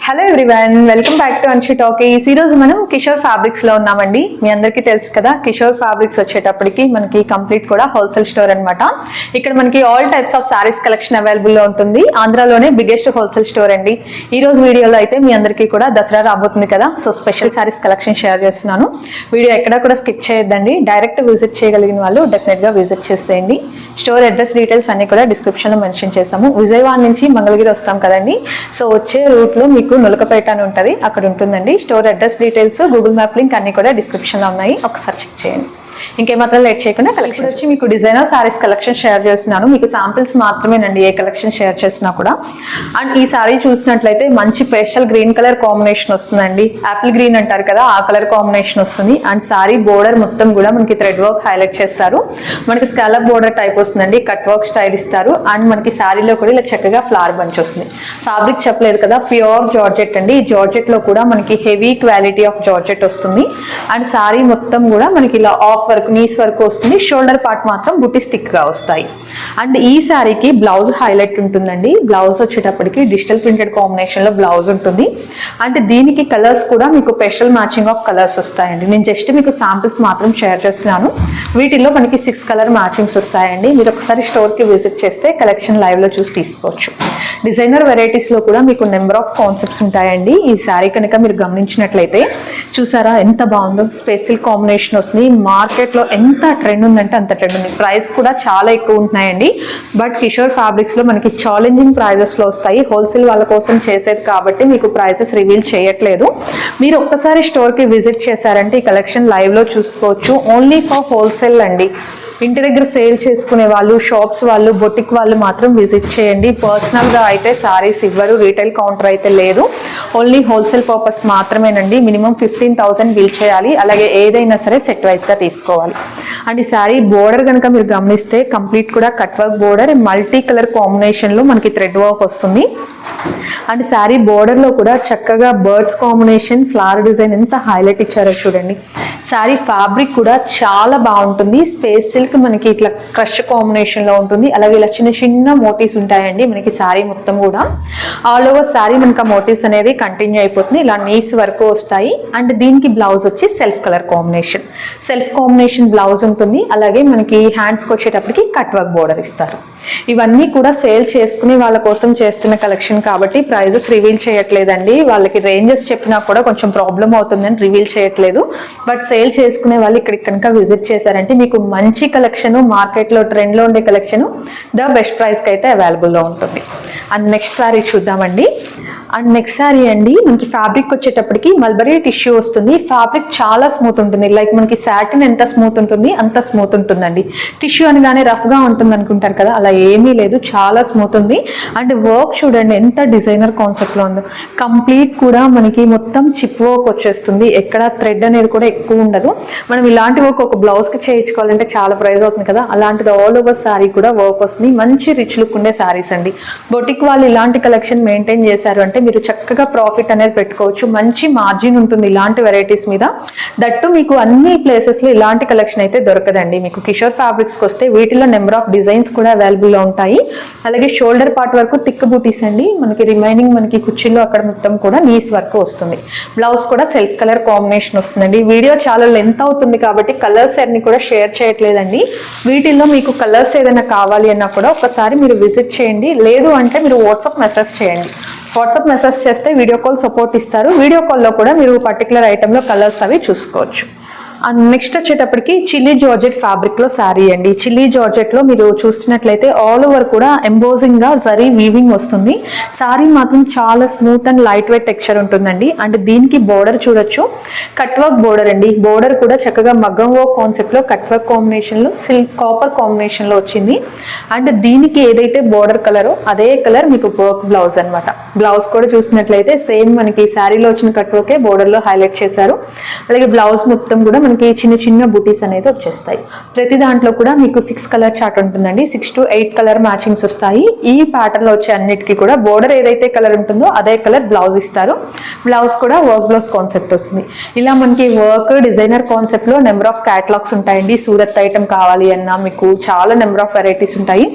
Hello everyone, welcome back to Anshi talkies. ఈ రోజు మనం కిషోర్ ఫ్యాబ్రిక్స్ లో ఉన్నామండి. మీ అందరికీ తెలుసు కదా, కిషోర్ ఫ్యాబ్రిక్స్ వచ్చేటప్పటికి మనకి కంప్లీట్ కూడా హోల్సేల్ స్టోర్ అనమాట. ఇక్కడ మనకి all types of saris collection available లో ఉంటుంది. ఆంధ్రాలోనే బిగ్గెస్ట్ హోల్సేల్ స్టోర్ అండి. ఈ రోజు వీడియోలో అయితే మీ అందరికీ కూడా దసరా రాబోతుంది కదా, so special saris collection share చేస్తున్నాను. వీడియో ఎక్కడా కూడా స్కిప్ చేయొద్దండి. డైరెక్ట్ విజిట్ చేయగలిగిన వాళ్ళు డెఫినెట్ గా విజిట్ చేసేయండి. స్టోర్ అడ్రస్ డీటెయిల్స్ అన్ని కూడా డిస్క్రిప్షన్ లో మెన్షన్ చేసాము. విజయవాడ నుంచి మంగళగిరి వస్తాం కదండి, సో వచ్చే రూట్ లో మీకు నులకపేట అని ఉంటుంది, అక్కడ ఉంటుందండి. Store address details, Google map link అన్ని కూడా డిస్క్రిప్షన్ లో ఉన్నాయి, ఒకసారి చెక్ చేయండి. ఇంకేమాత్రం లేట్ చేయకుండా కలెక్షన్ వచ్చి మీకు డిజైనర్ సారీస్ కలెక్షన్ షేర్ చేస్తున్నాను. మీకు శాంపిల్స్ మాత్రమేనండి, ఏ కలెక్షన్ షేర్ చేసినా కూడా. అండ్ ఈ సారీ చూసినట్లయితే మంచి పేస్టల్ గ్రీన్ కలర్ కాంబినేషన్ వస్తుందండి. యాపిల్ గ్రీన్ అంటారు కదా, ఆ కలర్ కాంబినేషన్ వస్తుంది. అండ్ సారీ బోర్డర్ మొత్తం కూడా మనకి థ్రెడ్ వర్క్ హైలైట్ చేస్తారు. మనకి స్కాలప్ బోర్డర్ టైప్ వస్తుందండి, కట్ వర్క్ స్టైల్ ఇస్తారు. అండ్ మనకి సారీలో కూడా ఇలా చక్కగా ఫ్లవర్ బంచ్ వస్తుంది. ఫ్యాబ్రిక్ చెప్పలేదు కదా, ప్యూర్ జార్జెట్ అండి. ఈ జార్జెట్ లో కూడా మనకి హెవీ క్వాలిటీ ఆఫ్ జార్జెట్ వస్తుంది. అండ్ సారీ మొత్తం కూడా మనకి ఇలా ఆఫ్ వర్క్, నీస్ వర్క్ వస్తుంది. షోల్డర్ పార్ట్ మాత్రం బుట్టి స్టిక్ గా వస్తాయి. అండ్ ఈ సారీకి బ్లౌజ్ హైలైట్ ఉంటుందండి. బ్లౌజ్ వచ్చేటప్పటికి డిజిటల్ ప్రింటెడ్ కాంబినేషన్ లో బ్లౌజ్ ఉంటుంది. అంటే దీనికి కలర్స్ కూడా మీకు స్పెషల్ మ్యాచింగ్ ఆఫ్ కలర్స్ వస్తాయండి. నేను జస్ట్ మీకు శాంపిల్స్ మాత్రం షేర్ చేస్తున్నాను. వీటిల్లో మనకి 6 కలర్ మ్యాచింగ్స్ వస్తాయండి. మీరు ఒకసారి స్టోర్ కి విజిట్ చేస్తే కలెక్షన్ లైవ్ లో చూసి తీసుకోవచ్చు. డిజైనర్ వెరైటీస్ లో కూడా మీకు నెంబర్ ఆఫ్ కాన్సెప్ట్స్ ఉంటాయండి. ఈ సారీ కనుక మీరు గమనించినట్లయితే చూసారా ఎంత బాగుందో, స్పెషల్ కాంబినేషన్ వస్తుంది. మార్కెట్ లో ఎంత ట్రెండ్ ఉందంటే అంత ట్రెండ్ ఉంది. ప్రైస్ కూడా చాలా ఎక్కువ ఉంటున్నాయండి. బట్ కిషోర్ ఫ్యాబ్రిక్స్ లో మనకి ఛాలెంజింగ్ ప్రైజెస్ లో వస్తాయి. హోల్సేల్ వాళ్ళ కోసం చేసేది కాబట్టి మీకు ప్రైజెస్ రివీల్ చేయట్లేదు. మీరు ఒక్కసారి స్టోర్ కి విజిట్ చేశారంటే ఈ కలెక్షన్ లైవ్ లో చూసుకోవచ్చు. ఓన్లీ ఫర్ హోల్సేల్ అండి. ఇంటి దగ్గర సేల్ చేసుకునే వాళ్ళు, షాప్స్ వాళ్ళు, బొటిక్ వాళ్ళు మాత్రం విజిట్ చేయండి. పర్సనల్ గా అయితే సారీస్ ఇవ్వరు, రీటైల్ కౌంటర్ అయితే లేదు. ఓన్లీ హోల్సేల్ పర్పస్ మాత్రమేనండి. మినిమం 15,000 బిల్ చేయాలి. అలాగే ఏదైనా సరే సెట్ వైజ్ గా తీసుకోవాలి. అండ్ ఈ సారీ బోర్డర్ కనుక మీరు గమనిస్తే కంప్లీట్ కూడా cut work border, multi colour combination లో మనకి థ్రెడ్ వర్క్ వస్తుంది. అండ్ శారీ బోర్డర్ లో కూడా చక్కగా బర్డ్స్ కాంబినేషన్, ఫ్లవర్ డిజైన్ ఎంత హైలైట్ ఇచ్చారో చూడండి. శారీ ఫ్యాబ్రిక్ కూడా చాలా బాగుంటుంది. స్పేస్ సిల్క్ మనకి ఇట్లా క్రష్ కాంబినేషన్ లో ఉంటుంది. అలాగే ఇలా చిన్న చిన్న మోటివ్స్ ఉంటాయండి మనకి శారీ మొత్తం కూడా. ఆల్ ఓవర్ శారీ మనకి ఆ మోటివ్స్ అనేది కంటిన్యూ అయిపోతుంది. ఇలా నీస్ వరకు వస్తాయి. అండ్ దీనికి బ్లౌజ్ వచ్చి self colour combination, self combination blouse ఉంటుంది. అలాగే మనకి హ్యాండ్స్కి వచ్చేటప్పటికి కట్ వర్క్ బోర్డర్ ఇస్తారు. ఇవన్నీ కూడా సేల్ చేసుకుని వాళ్ళ కోసం చేస్తున్న కలెక్షన్ కాబట్టి ప్రైజెస్ రివీల్ చేయట్లేదండి. వాళ్ళకి రేంజెస్ చెప్పినా కూడా కొంచెం ప్రాబ్లం అవుతుందని రివీల్ చేయట్లేదు. బట్ సేల్ చేసుకునే వాళ్ళు ఇక్కడికి కనుక విజిట్ చేశారంటే మీకు మంచి కలెక్షన్, మార్కెట్ లో ట్రెండ్ లో ఉండే కలెక్షన్ ద బెస్ట్ ప్రైస్ కి అయితే అవైలబుల్ లో ఉంటుంది. అండ్ నెక్స్ట్ సారీ చూద్దామండి. అండ్ నెక్స్ట్ సారీ అండి, మనకి ఫ్యాబ్రిక్ వచ్చేటప్పటికి మల్బరీ టిష్యూ వస్తుంది. ఫ్యాబ్రిక్ చాలా స్మూత్ ఉంటుంది. లైక్ మనకి సాటిన్ ఎంత స్మూత్ ఉంటుంది అంత స్మూత్ ఉంటుందండి. టిష్యూ అనగానే రఫ్ గా ఉంటుంది అనుకుంటారు కదా, అలా ఏమీ లేదు, చాలా స్మూత్ ఉంది. అండ్ వర్క్ చూడండి ఎంత డిజైనర్ కాన్సెప్ట్ లో ఉందో. కంప్లీట్ కూడా మనకి మొత్తం చిప్ వర్క్ వచ్చేస్తుంది. ఎక్కడ థ్రెడ్ అనేది కూడా ఎక్కువ ఉండదు. మనం ఇలాంటి వర్క్ ఒక బ్లౌజ్ కి చేయించుకోవాలంటే చాలా ప్రైస్ అవుతుంది కదా, అలాంటిది ఆల్ ఓవర్ సారీ కూడా వర్క్ వస్తుంది. మంచి రిచ్ లుక్ ఉండే సారీస్ అండి. బొటిక్ వాళ్ళు ఇలాంటి కలెక్షన్ మెయింటైన్ చేశారు అంటే మీరు చక్కగా ప్రాఫిట్ అనేది పెట్టుకోవచ్చు. మంచి మార్జిన్ ఉంటుంది ఇలాంటి వెరైటీస్ మీద. దట్టు మీకు అన్ని ప్లేసెస్ లో ఇలాంటి కలెక్షన్ అయితే దొరకదండి. మీకు కిషోర్ ఫ్యాబ్రిక్స్ వస్తే వీటిలో నెంబర్ ఆఫ్ డిజైన్స్ కూడా అవైలబుల్ లో ఉంటాయి. అలాగే షోల్డర్ పార్ట్ వరకు థిక్ బూటీస్ అండి. మనకి రిమైనింగ్ మనకి కుర్చీలో అక్కడ మొత్తం కూడా నీస్ వర్క్ వస్తుంది. బ్లౌజ్ కూడా సెల్ఫ్ కలర్ కాంబినేషన్ వస్తుందండి. వీడియో చాలా లెంత్ అవుతుంది కాబట్టి కలర్స్ అన్ని కూడా షేర్ చేయట్లేదండి. వీటిల్లో మీకు కలర్స్ ఏదైనా కావాలి అన్నా కూడా ఒకసారి మీరు విజిట్ చేయండి. లేదు అంటే మీరు వాట్సాప్ మెసేజ్ చేయండి. వాట్సాప్ మెసేజ్ చేస్తే వీడియో కాల్ సపోర్ట్ ఇస్తారు. వీడియో కాల్లో కూడా మీరు పర్టికులర్ ఐటెంలో కలర్స్ అవి చూసుకోవచ్చు. అండ్ నెక్స్ట్ వచ్చేటప్పటికి చిల్లీ జార్జెట్ ఫ్యాబ్రిక్ లో శారీ అండి. చిల్లీ జార్జెట్ లో మీరు చూసినట్లయితే ఆల్ ఓవర్ కూడా ఎంబోజింగ్ గా జరీ వీవింగ్ వస్తుంది. శారీ మాత్రం చాలా smooth and light weight texture ఉంటుందండి. అండ్ దీనికి బోర్డర్ చూడొచ్చు, కట్ వర్క్ బోర్డర్ అండి. బోర్డర్ కూడా చక్కగా మగ్గం వర్క్ కాన్సెప్ట్ లో కట్ వర్క్ కాంబినేషన్ లో సిల్క్ కాపర్ కాంబినేషన్ లో వచ్చింది. అండ్ దీనికి ఏదైతే బోర్డర్ కలరో అదే కలర్ మీకు వర్క్ బ్లౌజ్ అనమాట. బ్లౌజ్ కూడా చూసినట్లయితే సేమ్ మనకి శారీలో వచ్చిన కట్ వర్కే బోర్డర్ లో హైలైట్ చేశారు. అలాగే బ్లౌజ్ మొత్తం కూడా మనకి మనకి చిన్న చిన్న బూటీస్ అనేది వచ్చేస్తాయి. ప్రతి దాంట్లో కూడా మీకు 6 కలర్ చార్ట్ ఉంటుందండి. 6 to 8 కలర్ మ్యాచింగ్స్ వస్తాయి. ఈ ప్యాటర్న్ లో వచ్చే అన్నిటికీ కూడా బోర్డర్ ఏదైతే కలర్ ఉంటుందో అదే కలర్ బ్లౌజ్ ఇస్తారు. బ్లౌజ్ కూడా వర్క్ బ్లౌజ్ కాన్సెప్ట్ వస్తుంది. ఇలా మనకి వర్క్ డిజైనర్ కాన్సెప్ట్ లో నెంబర్ ఆఫ్ క్యాటలాగ్స్ ఉంటాయండి. సూరత్ ఐటమ్ కావాలి అన్నా మీకు చాలా నెంబర్ ఆఫ్ వెరైటీస్ ఉంటాయి.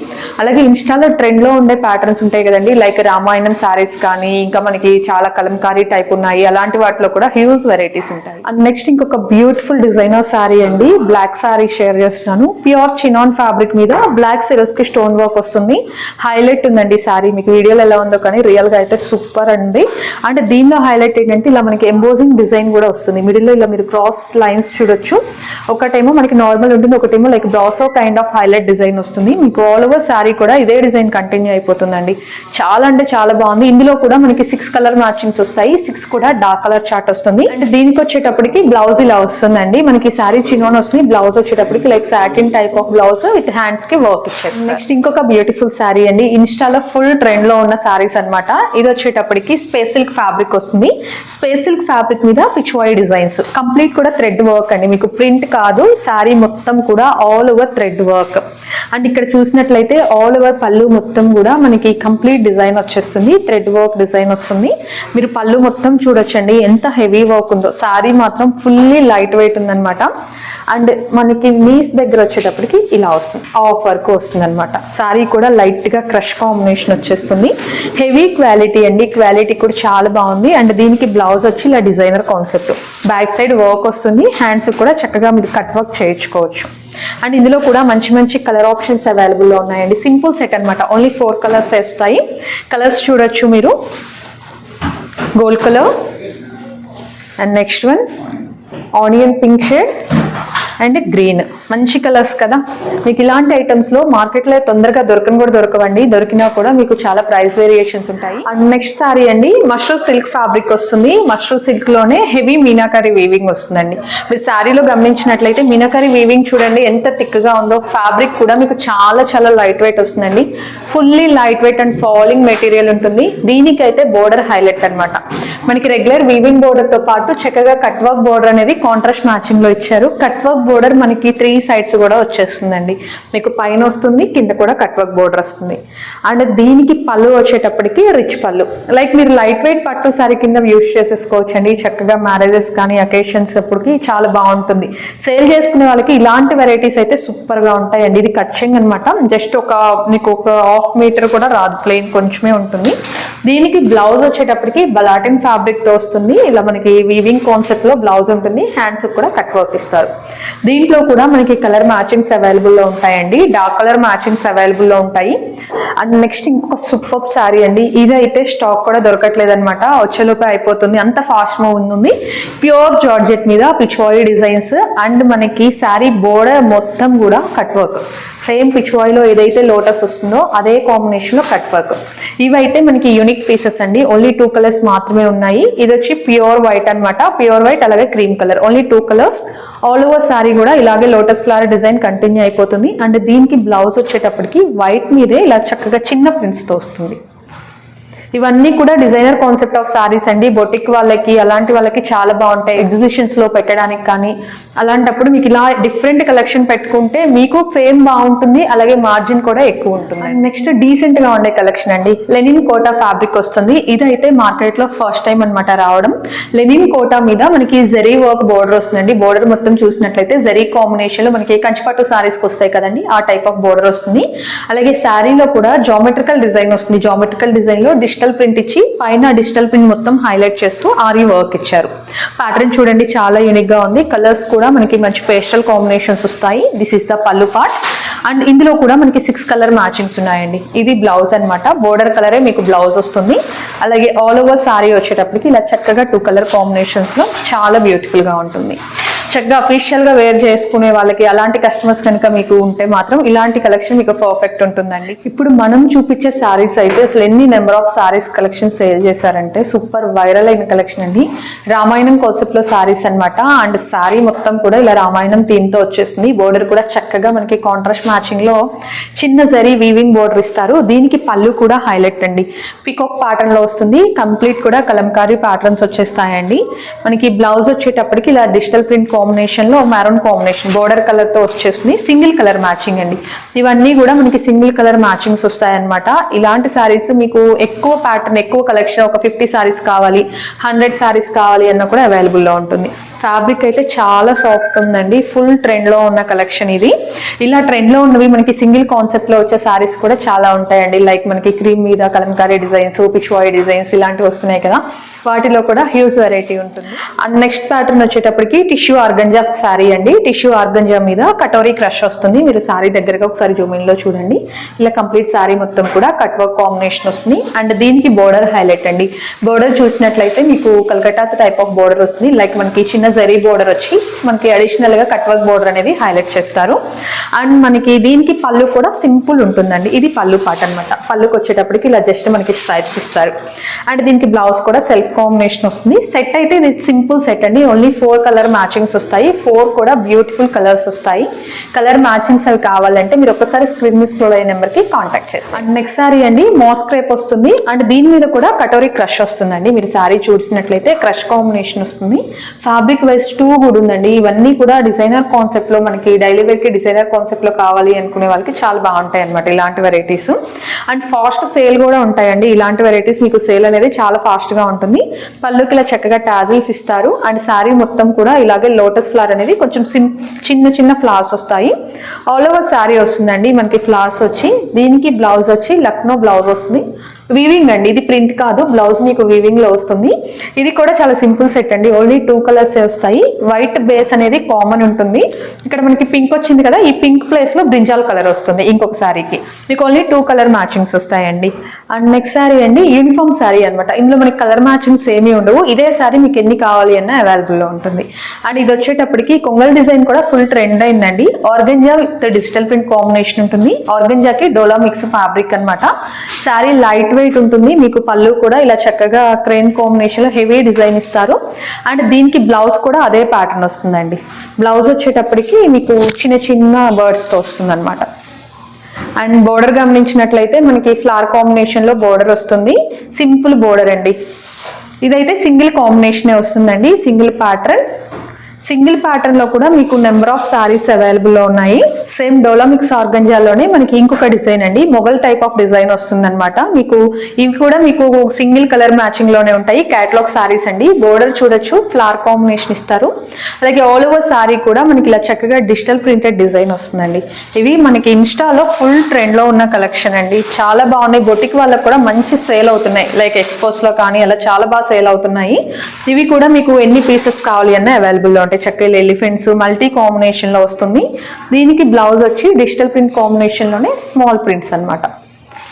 అలాగే ఇన్స్టాలో ట్రెండ్ లో ఉండే ప్యాటర్న్స్ ఉంటాయి కదండి, లైక్ రామాయణం సారీస్ కానీ ఇంకా మనకి చాలా కలంకారీ టైప్ ఉన్నాయి. అలాంటి వాటిలో కూడా హ్యూజ్ వెరైటీస్ ఉంటాయి. అండ్ నెక్స్ట్ ఇంకొక బ్యూటిఫుల్ డిజైనర్ సారీ అండి. బ్లాక్ సారీ షేర్ చేస్తున్నాను. ప్యూర్ చినాన్ ఫ్యాబ్రిక్ మీద బ్లాక్ సిరోస్కి స్టోన్ వర్క్ వస్తుంది. హైలైట్ ఉందండి సారీ. మీకు వీడియోలో ఎలా ఉందో కానీ రియల్ గా అయితే సూపర్ అండి. అంటే దీనిలో హైలైట్ ఏంటంటే ఇలా మనకి ఎంబోజింగ్ డిజైన్ కూడా వస్తుంది. మిడిల్ లో ఇలా మీరు క్రాస్ లైన్స్ చూడొచ్చు. ఒకటేమో మనకి నార్మల్ ఉంటుంది, ఒకటేమో like brasso kind of highlight design వస్తుంది. మీకు ఆల్ ఓవర్ సారీ కూడా ఇదే డిజైన్ కంటిన్యూ అయిపోతుందండి. చాలా అంటే చాలా బాగుంది. ఇందులో కూడా మనకి 6 కలర్ మ్యాచింగ్స్ వస్తాయి. 6 కూడా డార్క్ కలర్ చార్ట్ వస్తుంది. అండ్ దీనికి వచ్చేటప్పటికి బ్లౌజ్ ఇలా వస్తుందండి. మనకి సారీ చిన్నోన్ వస్తుంది. బ్లౌజ్ వచ్చేటప్పటికి like satin type of blouse with hands కి వర్క్ ఇచ్చేది. నెక్స్ట్ ఇంకొక బ్యూటిఫుల్ సారీ అండి. ఇన్స్టాలో ఫుల్ ట్రెండ్ లో ఉన్న సారీస్ అన్నమాట. ఇది వచ్చేటప్పటికి స్పేస్ సిల్క్ ఫ్యాబ్రిక్ వస్తుంది. స్పేస్ సిల్క్ ఫ్యాబ్రిక్ మీద పిచ్వాయి డిజైన్స్ కంప్లీట్ కూడా థ్రెడ్ వర్క్ అండి. మీకు ప్రింట్ కాదు, సారీ మొత్తం కూడా all over thread work. And ఇక్కడ చూసినట్లయితే ఆల్ ఓవర్ పళ్ళు మొత్తం కూడా మనకి కంప్లీట్ డిజైన్ వచ్చేస్తుంది. థ్రెడ్ వర్క్ డిజైన్ వస్తుంది. మీరు పళ్ళు మొత్తం చూడొచ్చండి ఎంత హెవీ వర్క్ ఉందో. సారీ మాత్రం ఫుల్లీ లైట్ వెయిట్ ఉందన్నమాట. అండ్ మనకి నీస్ దగ్గర వచ్చేటప్పటికి ఇలా వస్తుంది, ఆఫ్ వర్క్ వస్తుంది అనమాట. సారీ కూడా లైట్ గా క్రష్ కాంబినేషన్ వచ్చేస్తుంది. హెవీ క్వాలిటీ అండి. క్వాలిటీ కూడా చాలా బాగుంది. అండ్ దీనికి బ్లౌజ్ వచ్చి ఇలా designer concept, back side work వస్తుంది. హ్యాండ్స్ కూడా చక్కగా మీరు కట్ వర్క్ చేయించుకోవచ్చు. అండ్ ఇందులో కూడా మంచి మంచి కలర్ ఆప్షన్స్ అవైలబుల్లో ఉన్నాయండి. సింపుల్ సెట్ అనమాట. ఓన్లీ 4 కలర్స్ వస్తాయి. కలర్స్ చూడొచ్చు మీరు. Gold colour and next one onion pink shade and green. మంచి కలర్స్ కదా. మీకు ఇలాంటి ఐటమ్స్ లో మార్కెట్ లో తొందరగా దొరకవండి. దొరికినా కూడా మీకు చాలా ప్రైస్ వేరియేషన్స్ ఉంటాయి. అండ్ నెక్స్ట్ సారీ అండి మష్రూమ్ సిల్క్ ఫ్యాబ్రిక్ వస్తుంది. మష్రూమ్ సిల్క్ లోనే హెవీ మీనాకరీ వీవింగ్ వస్తుందండి. మీరు సారీలో గమనించినట్లయితే మీనాకరీ వీవింగ్ చూడండి ఎంత థిక్ గా ఉందో. ఫ్యాబ్రిక్ కూడా మీకు చాలా చాలా లైట్ వెయిట్ వస్తుందండి. Fully light weight and falling material ఉంటుంది. దీనికైతే బోర్డర్ హైలైట్ అనమాట. మనకి రెగ్యులర్ వీవింగ్ బోర్డర్ తో పాటు చక్కగా కట్ వర్క్ బోర్డర్ అనేది కాంట్రాస్ట్ మ్యాచింగ్ లో ఇచ్చారు. కట్ వర్క్ బోర్డర్ మనకి 3 సైడ్స్ కూడా వచ్చేస్తుందండి. మీకు పైన వస్తుంది, కింద కూడా కట్ వర్క్ బోర్డర్ వస్తుంది. అండ్ దీనికి పళ్ళు వచ్చేటప్పటికి రిచ్ పళ్ళు. లైక్ మీరు లైట్ వెయిట్ పట్టు సారీ కింద యూజ్ చేసేసుకోవచ్చు అండి. చక్కగా మ్యారేజెస్ కానీ అకేషన్స్ అప్పటికి చాలా బాగుంటుంది. సేల్ చేసుకునే వాళ్ళకి ఇలాంటి వెరైటీస్ అయితే సూపర్ గా ఉంటాయండి. ఇది కట్చింగ్ అనమాట. జస్ట్ మీకు ఒక హాఫ్ మీటర్ కూడా రాదు, ప్లెయిన్ కొంచెమే ఉంటుంది. దీనికి బ్లౌజ్ వచ్చేటప్పటికి బలాటిన్ ఫ్యాబ్రిక్ తో వస్తుంది. ఇలా మనకి వీవింగ్ కాన్సెప్ట్ లో బ్లౌజ్ ఉంటుంది. హ్యాండ్స్ కూడా కట్ వర్క్ ఇస్తారు. దీంట్లో కూడా మనకి కలర్ మ్యాచింగ్స్ అవైలబుల్ లో ఉంటాయండి. డార్క్ కలర్ మ్యాచింగ్స్ అవైలబుల్ లో ఉంటాయి. అండ్ నెక్స్ట్ ఇంకొక సూపర్ సారీ అండి. ఇదైతే స్టాక్ కూడా దొరకట్లేదు అనమాట. వచ్చేలోపే అయిపోతుంది, అంత ఫాస్ట్ మూవ్ ఉంది. ప్యూర్ జార్జెట్ మీద పిచ్వాయి డిజైన్స్ అండ్ మనకి సారీ బోర్డర్ మొత్తం కూడా కట్ వర్క్. సేమ్ పిచ్వాయిలో ఏదైతే లోటస్ వస్తుందో అదే కాంబినేషన్ లో కట్ వర్క్. ఇవైతే మనకి యూనిక్ పీసెస్ అండి. ఓన్లీ 2 కలర్స్ మాత్రమే ఉన్నాయి. ఇది వచ్చి ప్యూర్ వైట్ అనమాట. ప్యూర్ వైట్ అలాగే cream colour. Only 2 colours. All over sorry కూడా ఇలాగే లోటస్ ఫ్లవర్ డిజైన్ కంటిన్యూ అయిపోతుంది. అండ్ దీనికి బ్లౌజ్ వచ్చేటప్పటికి వైట్ మీదే ఇలా చక్కగా చిన్న ప్రింట్స్ తో వస్తుంది. ఇవన్నీ కూడా డిజైనర్ కాన్సెప్ట్ ఆఫ్ సారీస్ అండి. బొటిక్ వాళ్ళకి అలాంటి వాళ్ళకి చాలా బాగుంటాయి. ఎగ్జిబిషన్స్ లో పెట్టడానికి కానీ అలాంటప్పుడు మీకు ఇలా డిఫరెంట్ కలెక్షన్ పెట్టుకుంటే మీకు ఫేమ్ బాగుంటుంది, అలాగే మార్జిన్ కూడా ఎక్కువ ఉంటుంది. నెక్స్ట్ డీసెంట్ గా ఉండే కలెక్షన్ అండి. లెనిన్ కోటా ఫ్యాబ్రిక్ వస్తుంది. ఇదైతే మార్కెట్ లో ఫస్ట్ టైం అనమాట రావడం. లెనిన్ కోటా మీద మనకి జరీ వర్క్ బోర్డర్ వస్తుందండి. బోర్డర్ మొత్తం చూసినట్లయితే జరీ కాంబినేషన్ లో మనకి కంచిపట్టు సారీస్ కి వస్తాయి కదండి, ఆ టైప్ ఆఫ్ బోర్డర్ వస్తుంది. అలాగే శారీలో కూడా జామెట్రికల్ డిజైన్ వస్తుంది. జామెట్రికల్ డిజైన్ లో డిజిటల్ ప్రింట్ ఇచ్చి పైన డిజిటల్ ప్రింట్ మొత్తం హైలైట్ చేస్తూ ఆరీ వర్క్ ఇచ్చారు. ప్యాటర్న్ చూడండి చాలా యూనిక్ గా ఉంది. కలర్స్ కూడా మనకి మంచి పేస్టల్ కాంబినేషన్స్ వస్తాయి. దిస్ ఇస్ ద పల్లు పార్ట్. అండ్ ఇందులో కూడా మనకి 6 కలర్ మ్యాచింగ్స్ ఉన్నాయండి. ఇది బ్లౌజ్ అనమాట. బోర్డర్ కలరే మీకు బ్లౌజ్ వస్తుంది. అలాగే ఆల్ ఓవర్ సారీ వచ్చేటప్పటికి ఇలా చక్కగా 2 కలర్ కాంబినేషన్స్ లో చాలా బ్యూటిఫుల్ గా ఉంటుంది. చక్కగా అఫీషియల్ గా వేర్ చేసుకునే వాళ్ళకి అలాంటి కస్టమర్స్ కనుక మీకు ఉంటే మాత్రం ఇలాంటి కలెక్షన్ మీకు పర్ఫెక్ట్ ఉంటుందండి. ఇప్పుడు మనం చూపించే సారీస్ అయితే అసలు ఎన్ని number of saris collection sale చేశారంటే సూపర్ వైరల్ అయిన కలెక్షన్ అండి. రామాయణం కాన్సెప్ట్ లో సారీస్ అనమాట. అండ్ సారీ మొత్తం కూడా ఇలా రామాయణం థీమ్ తో వచ్చేస్తుంది. బోర్డర్ కూడా చక్కగా మనకి కాంట్రాస్ట్ మ్యాచింగ్ లో చిన్న జరీ వీవింగ్ బోర్డర్ ఇస్తారు. దీనికి పళ్ళు కూడా హైలైట్ అండి. పికాక్ ప్యాటర్న్ లో వస్తుంది. కంప్లీట్ కూడా కలంకారీ ప్యాటర్న్స్ వచ్చేస్తాయండి. మనకి బ్లౌజ్ వచ్చేటప్పటికి ఇలా డిజిటల్ ప్రింట్ కాంబినేషన్ లో మెరూన్ కాంబినేషన్ బోర్డర్ కలర్ తో వచ్చేస్తుంది, సింగిల్ కలర్ మ్యాచింగ్ అండి. ఇవన్నీ కూడా మనకి సింగిల్ కలర్ మ్యాచింగ్స్ వస్తాయి అనమాట. ఇలాంటి సారీస్ మీకు ఎక్కువ ప్యాటర్న్, ఎక్కువ కలెక్షన్, ఒక 50 సారీస్ కావాలి, 100 సారీస్ కావాలి అన్న కూడా అవైలబుల్ లో ఉంటుంది. ఫ్యాబ్రిక్ అయితే చాలా సాఫ్ట్ ఉందండి, ఫుల్ ట్రెండ్ లో ఉన్న కలెక్షన్ ఇది. ఇలా ట్రెండ్ లో ఉన్నవి మనకి సింగిల్ కాన్సెప్ట్ లో వచ్చే సారీస్ కూడా చాలా ఉంటాయండి. లైక్ మనకి క్రీమ్ మీద కలంకారీ డిజైన్స్, పిచ్వాయి డిజైన్స్ ఇలాంటివి వస్తున్నాయి కదా, వాటిలో కూడా హ్యూజ్ వెరైటీ ఉంటుంది. అండ్ నెక్స్ట్ ప్యాటర్న్ వచ్చేటప్పటికి టిష్యూ ఆర్గంజా సారీ అండి. టిష్యూ ఆర్గంజా మీద కటోరీ క్రష్ వస్తుంది. మీరు సారీ దగ్గరగా ఒకసారి జూమిన్ లో చూడండి. ఇలా కంప్లీట్ సారీ మొత్తం కూడా కట్ వర్క్ కాంబినేషన్ వస్తుంది. అండ్ దీనికి బోర్డర్ హైలైట్ అండి. బోర్డర్ చూసినట్లయితే మీకు కలకత్తా టైప్ ఆఫ్ బోర్డర్ వస్తుంది. లైక్ మనకి చిన్న జరీ బోర్డర్ వచ్చి మనకి అడిషనల్ గా కట్ వర్క్ బోర్డర్ అనేది హైలైట్ చేస్తారు. అండ్ మనకి దీనికి పళ్ళు కూడా సింపుల్ ఉంటుందండి. ఇది పళ్ళు పార్ట్ అనమాట. పళ్ళుకి వచ్చేటప్పటికి ఇలా జస్ట్ మనకి స్ట్రైప్స్ ఇస్తారు. అండ్ దీనికి బ్లౌజ్ కూడా సెల్ఫ్ కాంబినేషన్ వస్తుంది. సెట్ అయితే ఇది సింపుల్ సెట్ అండి. ఓన్లీ 4 కలర్ మ్యాచింగ్స్ వస్తాయి. 4 కూడా బ్యూటిఫుల్ కలర్స్ వస్తాయి. కలర్ మ్యాచింగ్స్ అవి కావాలంటే మీరు ఒకసారి స్క్రీన్ మీద స్క్రోల్ అయిన నెంబర్ కి కాంటాక్ట్ చేస్తారు. అండ్ నెక్స్ట్ సారీ అండి మాస్ క్రేప్ వస్తుంది. అండ్ దీని మీద కూడా కటోరీ క్రష్ వస్తుందండి. మీరు సారీ చూసినట్లయితే క్రష్ కాంబినేషన్ వస్తుంది. ఫ్యాబ్రిక్ వైజ్ 2 కూడా ఉందండి. ఇవన్నీ కూడా డిజైనర్ కాన్సెప్ట్ లో మనకి డైలీ వేర్ కి డిజైనర్ కాన్సెప్ట్ లో కావాలి అనుకునే వాళ్ళకి చాలా బాగుంటాయి అనమాట ఇలాంటి వెరైటీస్. అండ్ ఫాస్ట్ సేల్ కూడా ఉంటాయండి. ఇలాంటి వెరైటీస్ మీకు సేల్ అనేది చాలా ఫాస్ట్ గా ఉంటుంది. పళ్ళుకి ఇలా చక్కగా టాజిల్స్ ఇస్తారు. అండ్ శారీ మొత్తం కూడా ఇలాగే లోటస్ ఫ్లవర్ అనేది కొంచెం చిన్న చిన్న ఫ్లవర్స్ వస్తాయి. ఆల్ ఓవర్ శారీ వస్తుందండి మనకి ఫ్లవర్స్ వచ్చి. దీనికి బ్లౌజ్ వచ్చి లక్నో బ్లౌజ్ వస్తుంది. వీవింగ్ అండి, ఇది ప్రింట్ కాదు, బ్లౌజ్ మీకు వీవింగ్ లో వస్తుంది. ఇది కూడా చాలా సింపుల్ సెట్ అండి. ఓన్లీ 2 కలర్స్ వస్తాయి. వైట్ బేస్ అనేది కామన్ ఉంటుంది. ఇక్కడ మనకి పింక్ వచ్చింది కదా, ఈ పింక్ ప్లేస్ లో బ్రింజాల్ కలర్ వస్తుంది ఇంకొక శారీకి. మీకు ఓన్లీ 2 కలర్ మ్యాచింగ్స్ వస్తాయండి. అండ్ నెక్స్ట్ శారీ అండి యూనిఫామ్ శారీ అనమాట. ఇందులో మనకి కలర్ మ్యాచింగ్స్ ఏమీ ఉండవు. ఇదే శారీ మీకు ఎన్ని కావాలి అన్న అవైలబుల్ లో ఉంటుంది. అండ్ ఇది వచ్చేటప్పటికి కొంగల్ డిజైన్ కూడా ఫుల్ ట్రెండ్ అయిందండి. Organza with digital print combination ఉంటుంది. ఆర్గంజాకి డోలా మిక్స్ ఫ్యాబ్రిక్ అనమాట. శారీ లైట్ వెయిట్ ఉంటుంది. మీకు పళ్ళు కూడా ఇలా చక్కగా క్రేన్ కాంబినేషన్ లో హెవీ డిజైన్ ఇస్తారు. అండ్ దీనికి బ్లౌజ్ కూడా అదే ప్యాటర్న్ వస్తుందండి. బ్లౌజ్ వచ్చేటప్పటికి మీకు చిన్న చిన్న బర్డ్స్ తో వస్తుంది అనమాట. అండ్ బోర్డర్ గమనించినట్లయితే మనకి ఫ్లవర్ కాంబినేషన్ లో బోర్డర్ వస్తుంది. సింపుల్ బోర్డర్ అండి. ఇదైతే సింగిల్ కాంబినేషన్ వస్తుందండి, సింగిల్ ప్యాటర్న్. సింగిల్ ప్యాటర్న్ లో కూడా మీకు నెంబర్ ఆఫ్ సారీస్ అవైలబుల్ లో ఉన్నాయి. సేమ్ డోలామిక్స్ ఆర్గంజాలోనే మనకి ఇంకొక డిజైన్ అండి, మొగల్ టైప్ ఆఫ్ డిజైన్ వస్తుంది అనమాట. మీకు ఇవి కూడా మీకు సింగిల్ కలర్ మ్యాచింగ్ లోనే ఉంటాయి. క్యాటలాగ్ సారీస్ అండి. బోర్డర్ చూడొచ్చు, ఫ్లవర్ కాంబినేషన్ ఇస్తారు. అలాగే ఆల్ ఓవర్ సారీ కూడా మనకి ఇలా చక్కగా డిజిటల్ ప్రింటెడ్ డిజైన్ వస్తుందండి. ఇవి మనకి ఇన్స్టాలో ఫుల్ ట్రెండ్ లో ఉన్న కలెక్షన్ అండి. చాలా బాగున్నాయి. బొటిక్ వాళ్ళకి కూడా మంచి సేల్ అవుతున్నాయి. లైక్ ఎక్స్పోస్ లో కానీ అలా చాలా బాగా సేల్ అవుతున్నాయి. ఇవి కూడా మీకు ఎన్ని పీసెస్ కావాలి అన్న అవైలబుల్ లో ఉంటాయి. చక్కగా ఎలిఫెంట్స్ మల్టీ కాంబినేషన్ లో వస్తుంది. దీనికి బ్లౌజ్ వచ్చి డిజిటల్ ప్రింట్ కాంబినేషన్ లోనే స్మాల్ ప్రింట్స్ అన్నమాట.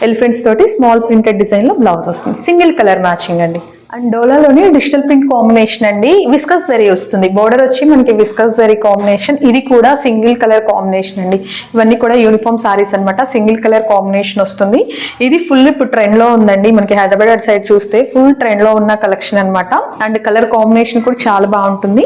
ఎలిఫెంట్స్ తోటి స్మాల్ ప్రింటెడ్ డిజైన్ లో బ్లౌజ్ వస్తుంది. సింగిల్ కలర్ మ్యాచింగ్ అండి. అండ్ డోలాలోని డిజిటల్ ప్రింట్ కాంబినేషన్ అండి. విస్కస్ జరీ వస్తుంది. బోర్డర్ వచ్చి మనకి విస్కస్ జరీ కాంబినేషన్. ఇది కూడా సింగిల్ కలర్ కాంబినేషన్ అండి. ఇవన్నీ కూడా యూనిఫామ్ సారీస్ అనమాట. సింగిల్ కలర్ కాంబినేషన్ వస్తుంది. ఇది ఫుల్ ఇప్పుడు ట్రెండ్ లో ఉందండి. మనకి హైదరాబాద్ సైడ్ చూస్తే ఫుల్ ట్రెండ్ లో ఉన్న కలెక్షన్ అనమాట. అండ్ కలర్ కాంబినేషన్ కూడా చాలా బాగుంటుంది.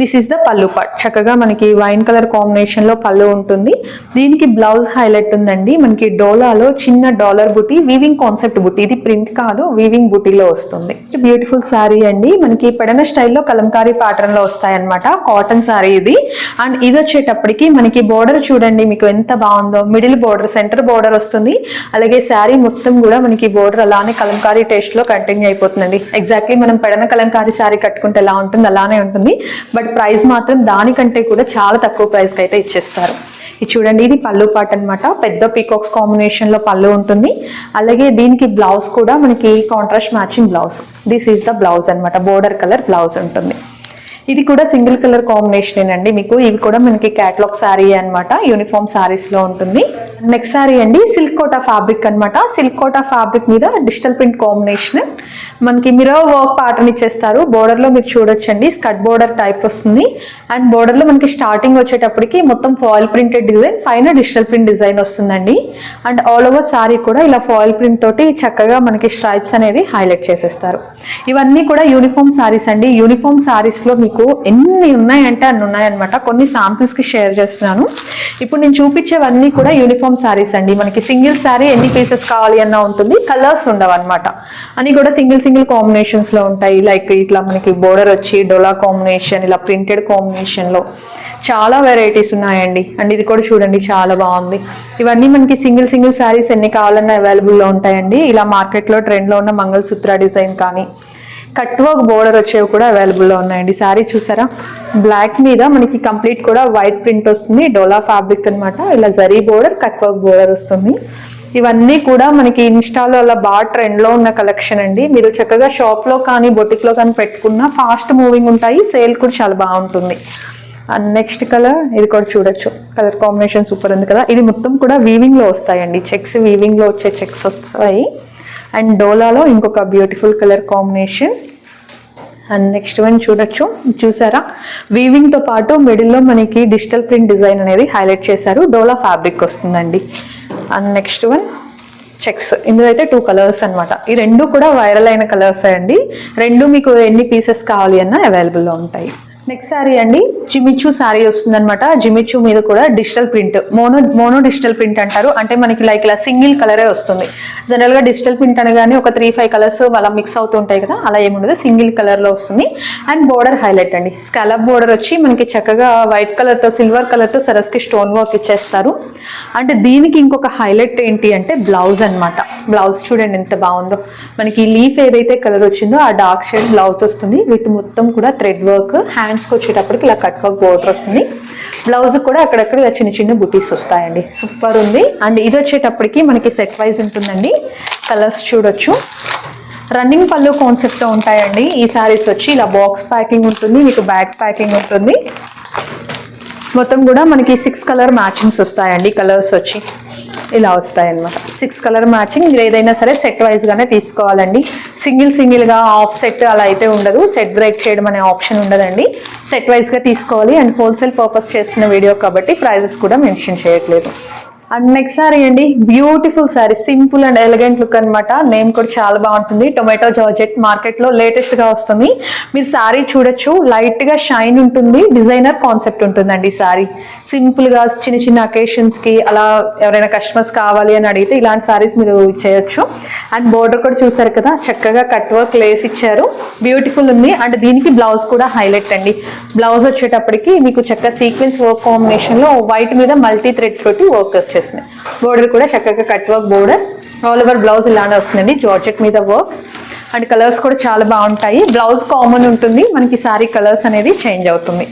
దిస్ ఈస్ ద పళ్ళు పార్ట్. చక్కగా మనకి వైన్ కలర్ కాంబినేషన్ లో పళ్ళు ఉంటుంది. దీనికి బ్లౌజ్ హైలైట్ ఉందండి. మనకి డోలాలో చిన్న డాలర్ బుటీ, వీవింగ్ కాన్సెప్ట్ బుటీ. ఇది ప్రింట్ కాదు, వీవింగ్ బుటీలో వస్తుంది. బ్యూటిఫుల్ సారీ అండి. మనకి పెడన స్టైల్లో కలంకారీ ప్యాటర్న్ లో వస్తాయి అనమాట. కాటన్ సారీ ఇది. అండ్ ఇది వచ్చేటప్పటికి మనకి బోర్డర్ చూడండి మీకు ఎంత బాగుందో. మిడిల్ బోర్డర్, సెంటర్ బోర్డర్ వస్తుంది. అలాగే శారీ మొత్తం కూడా మనకి బోర్డర్ అలానే కలంకారీ టేస్ట్ లో కంటిన్యూ అయిపోతుందండి. ఎగ్జాక్ట్లీ మనం పెడన కలంకారీ శారీ కట్టుకుంటే ఎలా ఉంటుంది అలానే ఉంటుంది. బట్ ప్రైస్ మాత్రం దానికంటే కూడా చాలా తక్కువ ప్రైస్ కి అయితే ఇచ్చేస్తారు. ఇది చూడండి, ఇది పళ్ళు పార్ట్ అనమాట. పెద్ద పీకాక్స్ కాంబినేషన్ లో పళ్ళు ఉంటుంది. అలాగే దీనికి బ్లౌజ్ కూడా మనకి contrast matching blouse. This is the blouse అనమాట. బోర్డర్ కలర్ బ్లౌజ్ ఉంటుంది. ఇది కూడా సింగిల్ కలర్ కాంబినేషన్ అండి. మీకు ఇవి కూడా మనకి క్యాటలాగ్ శారీ అనమాట. యూనిఫామ్ శారీస్ లో ఉంటుంది. నెక్స్ట్ శారీ అండి సిల్క్ కోటా ఫ్యాబ్రిక్ అనమాట. సిల్క్ కోటా ఫ్యాబ్రిక్ మీద డిజిటల్ ప్రింట్ కాంబినేషన్. మనకి మిర్రర్ వర్క్ ప్యాటర్న్ ఇచ్చేస్తారు. బోర్డర్ లో మీరు చూడొచ్చండి, స్కర్ట్ బోర్డర్ టైప్ వస్తుంది. అండ్ బోర్డర్ లో మనకి స్టార్టింగ్ వచ్చేటప్పటికి మొత్తం ఫాయిల్ ప్రింటెడ్ డిజైన్, పైన డిజిటల్ ప్రింట్ డిజైన్ వస్తుందండి. అండ్ ఆల్ ఓవర్ శారీ కూడా ఇలా ఫాయిల్ ప్రింట్ తోటి చక్కగా మనకి స్ట్రైప్స్ అనేది హైలైట్ చేసేస్తారు. ఇవన్నీ కూడా యూనిఫామ్ శారీస్ అండి. యూనిఫామ్ శారీస్ లో మీకు మీకు ఎన్ని ఉన్నాయంటే అన్ని ఉన్నాయన్నమాట. కొన్ని శాంపిల్స్కి షేర్ చేస్తున్నాను. ఇప్పుడు నేను చూపించేవన్నీ కూడా యూనిఫామ్ శారీస్ అండి. మనకి సింగిల్ శారీ ఎన్ని పీసెస్ కావాలి అన్న ఉంటుంది, కలర్స్ ఉండవు అనమాట. అని కూడా సింగిల్ కాంబినేషన్స్లో ఉంటాయి. లైక్ ఇట్లా మనకి బోర్డర్ వచ్చి డోలా కాంబినేషన్, ఇలా ప్రింటెడ్ కాంబినేషన్లో చాలా వెరైటీస్ ఉన్నాయండి. అండ్ ఇది కూడా చూడండి చాలా బాగుంది. ఇవన్నీ మనకి సింగిల్ శారీస్ ఎన్ని కావాలన్నా అవైలబుల్లో ఉంటాయండి. ఇలా మార్కెట్లో ట్రెండ్లో ఉన్న మంగళసూత్ర డిజైన్ కానీ కట్ వర్క్ బోర్డర్ వచ్చేవి కూడా అవైలబుల్లో ఉన్నాయండి. శారీ చూసారా, బ్లాక్ మీద మనకి కంప్లీట్ కూడా వైట్ ప్రింట్ వస్తుంది. డోలా ఫ్యాబ్రిక్ అనమాట. ఇలా zari border, cut work border వస్తుంది. ఇవన్నీ కూడా మనకి ఇన్స్టాలో అలా బాగా ట్రెండ్లో ఉన్న కలెక్షన్ అండి. మీరు చక్కగా షాప్లో కానీ బొటిక్లో కానీ పెట్టుకున్నా ఫాస్ట్ మూవింగ్ ఉంటాయి. సేల్ కూడా చాలా బాగుంటుంది. అండ్ నెక్స్ట్ కలర్ ఇది కూడా చూడొచ్చు. కలర్ కాంబినేషన్ సూపర్ ఉంది కదా. ఇది మొత్తం కూడా వీవింగ్లో వస్తాయండి. చెక్స్ వీవింగ్లో వచ్చే చెక్స్ వస్తాయి. అండ్ డోలాలో ఇంకొక beautiful colour combination. And next one చూడొచ్చు. చూసారా, వీవింగ్తో పాటు మిడిల్లో మనకి డిజిటల్ ప్రింట్ డిజైన్ అనేది హైలైట్ చేశారు. డోలా ఫ్యాబ్రిక్ వస్తుందండి. And next one checks. ఇందులో అయితే 2 కలర్స్ అనమాట. ఈ రెండు కూడా వైరల్ అయిన కలర్స్ అండి. రెండు మీకు ఎన్ని పీసెస్ కావాలి అన్న అవైలబుల్లో ఉంటాయి. నెక్స్ట్ శారీ అండి, జిమిచూ శారీ వస్తుంది అనమాట. జిమిచూ మీద కూడా digital print, mono digital print అంటారు. అంటే మనకి లైక్ ఇలా సింగిల్ కలరే వస్తుంది. జనరల్గా డిజిటల్ ప్రింట్ అనగానే ఒక 3-5 కలర్స్ అలా మిక్స్ అవుతూ ఉంటాయి కదా, అలా ఏముండదు, సింగిల్ కలర్లో వస్తుంది. అండ్ బోర్డర్ హైలైట్ అండి. స్కాలప్ బోర్డర్ వచ్చి మనకి చక్కగా వైట్ కలర్తో సిల్వర్ కలర్తో సరస్కి స్టోన్ వర్క్ ఇచ్చేస్తారు. అంటే దీనికి ఇంకొక హైలైట్ ఏంటి అంటే బ్లౌజ్ అనమాట. బ్లౌజ్ చూడండి ఎంత బాగుందో. మనకి లీఫ్ ఏదైతే కలర్ వచ్చిందో ఆ డార్క్ షేడ్ బ్లౌజ్ వస్తుంది. విత్ మొత్తం కూడా థ్రెడ్ వర్క్. హ్యాండ్స్కి వచ్చేటప్పటికి ఇలా కట్ వర్క్ బోర్డర్ వస్తుంది. బ్లౌజ్ కూడా అక్కడక్కడ ఇలా చిన్న బుటీస్ వస్తాయండి. సూపర్ ఉంది. అండ్ ఇది వచ్చేటప్పటికి మనకి సెట్ వైజ్ ఉంటుందండి. కలర్స్ చూడొచ్చు. రన్నింగ్ పళ్ళు కాన్సెప్ట్తో ఉంటాయండి ఈ శారీస్ వచ్చి. ఇలా బాక్స్ ప్యాకింగ్ ఉంటుంది, మీకు బ్యాక్ ప్యాకింగ్ ఉంటుంది. మొత్తం కూడా మనకి 6 కలర్ మ్యాచింగ్స్ వస్తాయండి. కలర్స్ వచ్చి ఇలా వస్తాయి అన్నమాట. 6 కలర్ మ్యాచింగ్. మీరు ఏదైనా సరే సెట్ వైజ్ గానే తీసుకోవాలండి. సింగిల్ గా ఆఫ్ సెట్ అలా అయితే ఉండదు. సెట్ బ్రేక్ చేయడం అనే ఆప్షన్ ఉండదండి. సెట్ వైజ్ గా తీసుకోవాలి. అండ్ హోల్సేల్ పర్పస్ చేస్తున్న వీడియో కాబట్టి ప్రైజెస్ కూడా మెన్షన్ చేయట్లేదు. అండ్ నెక్స్ట్ సారీ అండి, beautiful sorry, simple and elegant look అనమాట. నేమ్ కూడా చాలా బాగుంటుంది. టొమాటో జార్జెట్ మార్కెట్లో లేటెస్ట్ గా వస్తుంది. మీరు సారీ చూడొచ్చు, లైట్ గా షైన్ ఉంటుంది. డిజైనర్ కాన్సెప్ట్ ఉంటుందండి ఈ సారీ. సింపుల్ గా చిన్న అకేషన్స్ కి అలా ఎవరైనా కస్టమర్స్ కావాలి అని అడిగితే ఇలాంటి సారీస్ మీరు ఇచ్చేయచ్చు. అండ్ బోర్డర్ కూడా చూసారు కదా, చక్కగా కట్ వర్క్ లేస్ ఇచ్చారు. బ్యూటిఫుల్ ఉంది. అండ్ దీనికి బ్లౌజ్ కూడా హైలైట్ అండి. బ్లౌజ్ వచ్చేటప్పటికి మీకు చక్కగా సీక్వెన్స్ వర్క్ కాంబినేషన్ లో వైట్ మీద మల్టీ థ్రెడ్ తోటి వర్క్ వచ్చేస్తుంది. బోర్డర్ కూడా చక్కగా cut work border. All over blouse ఇలానే వస్తుందండి, జార్జెట్ మీద వర్క్. అండ్ కలర్స్ కూడా చాలా బాగుంటాయి. బ్లౌజ్ కామన్ ఉంటుంది, మనకి సారీ కలర్స్ అనేది చేంజ్ అవుతుంది.